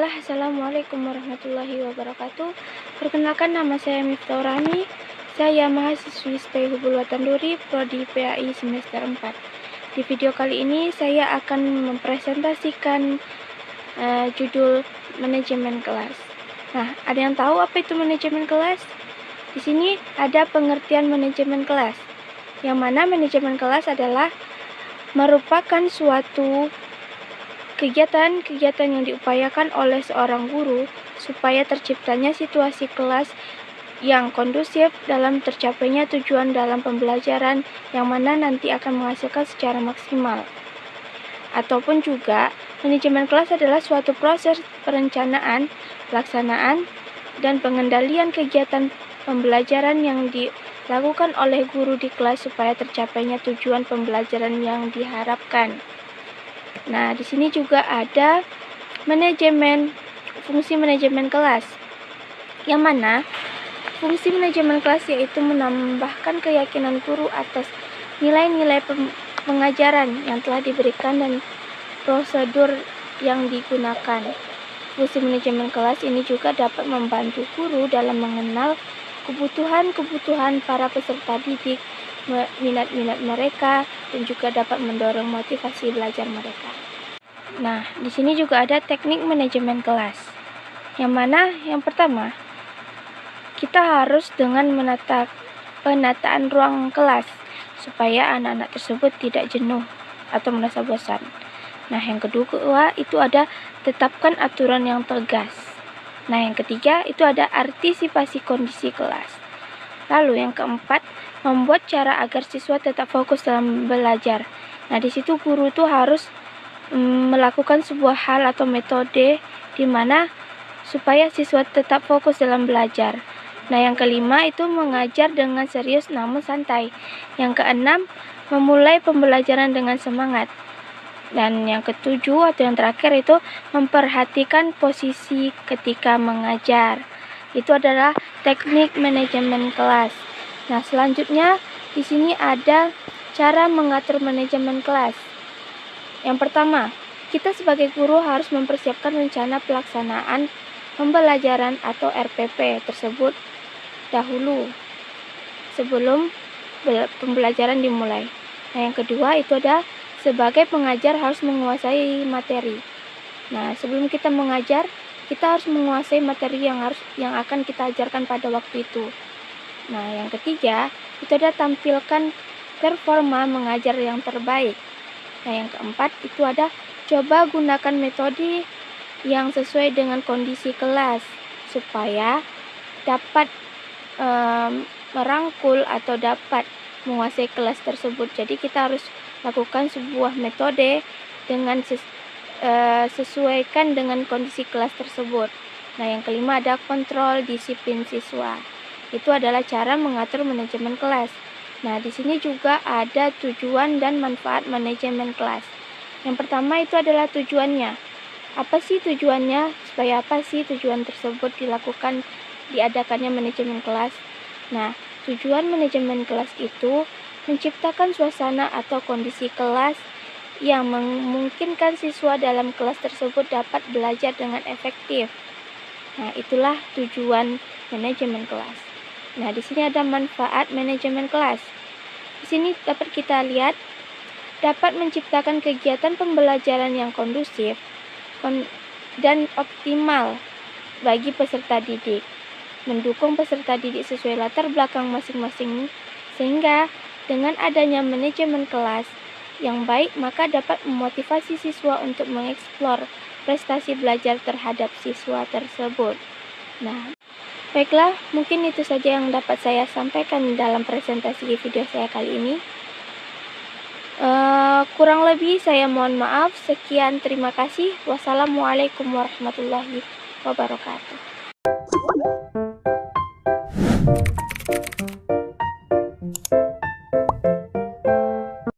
Bismillah, Assalamualaikum warahmatullahi wabarakatuh. Perkenalkan, nama saya Miftah Rani. Saya mahasiswi STI Hubul Watan Duri, Prodi PAI semester 4. Di video kali ini saya akan mempresentasikan judul manajemen kelas. Nah, ada yang tahu apa itu manajemen kelas? Di sini ada pengertian manajemen kelas, yang mana manajemen kelas adalah merupakan suatu kegiatan-kegiatan yang diupayakan oleh seorang guru supaya terciptanya situasi kelas yang kondusif dalam tercapainya tujuan dalam pembelajaran yang mana nanti akan menghasilkan secara maksimal. Ataupun juga, manajemen kelas adalah suatu proses perencanaan, pelaksanaan, dan pengendalian kegiatan pembelajaran yang dilakukan oleh guru di kelas supaya tercapainya tujuan pembelajaran yang diharapkan. Nah, di sini juga ada fungsi manajemen kelas, yang mana fungsi manajemen kelas yaitu menambahkan keyakinan guru atas nilai-nilai pengajaran yang telah diberikan dan prosedur yang digunakan. Fungsi manajemen kelas ini juga dapat membantu guru dalam mengenal kebutuhan-kebutuhan para peserta didik, minat-minat mereka, dan juga dapat mendorong motivasi belajar mereka. Nah, di sini juga ada teknik manajemen kelas, yang mana yang pertama, kita harus dengan penataan ruang kelas supaya anak-anak tersebut tidak jenuh atau merasa bosan. Nah, yang kedua itu ada tetapkan aturan yang tegas. Nah, yang ketiga itu ada antisipasi kondisi kelas. Lalu yang keempat, membuat cara agar siswa tetap fokus dalam belajar. Nah, di situ guru tuh harus melakukan sebuah hal atau metode di mana supaya siswa tetap fokus dalam belajar. Nah, yang kelima itu mengajar dengan serius namun santai. Yang keenam, memulai pembelajaran dengan semangat. Dan yang ketujuh atau yang terakhir itu memperhatikan posisi ketika mengajar. Itu adalah teknik manajemen kelas. Nah, selanjutnya di sini ada cara mengatur manajemen kelas. Yang pertama, kita sebagai guru harus mempersiapkan rencana pelaksanaan pembelajaran atau RPP tersebut dahulu sebelum pembelajaran dimulai. Nah, yang kedua itu ada sebagai pengajar harus menguasai materi. Nah, sebelum kita mengajar, kita harus menguasai materi yang akan kita ajarkan pada waktu itu. Nah, yang ketiga itu ada tampilkan performa mengajar yang terbaik. Nah, yang keempat itu ada coba gunakan metode yang sesuai dengan kondisi kelas supaya dapat merangkul atau dapat menguasai kelas tersebut. Jadi kita harus lakukan sebuah metode dengan sesuaikan dengan kondisi kelas tersebut. Nah, yang kelima ada kontrol disiplin siswa. Itu adalah cara mengatur manajemen kelas. Nah, di sini juga ada tujuan dan manfaat manajemen kelas. Yang pertama itu adalah tujuannya. Apa sih tujuannya? Supaya apa sih tujuan tersebut diadakannya manajemen kelas? Nah, tujuan manajemen kelas itu menciptakan suasana atau kondisi kelas yang memungkinkan siswa dalam kelas tersebut dapat belajar dengan efektif. Nah, itulah tujuan manajemen kelas. Nah, di sini ada manfaat manajemen kelas. Di sini dapat kita lihat dapat menciptakan kegiatan pembelajaran yang kondusif dan optimal bagi peserta didik, mendukung peserta didik sesuai latar belakang masing-masing, sehingga dengan adanya manajemen kelas yang baik maka dapat memotivasi siswa untuk mengeksplor prestasi belajar terhadap siswa tersebut. Nah, baiklah, mungkin itu saja yang dapat saya sampaikan dalam presentasi video saya kali ini. Kurang lebih saya mohon maaf. Sekian, terima kasih. Wassalamualaikum warahmatullahi wabarakatuh.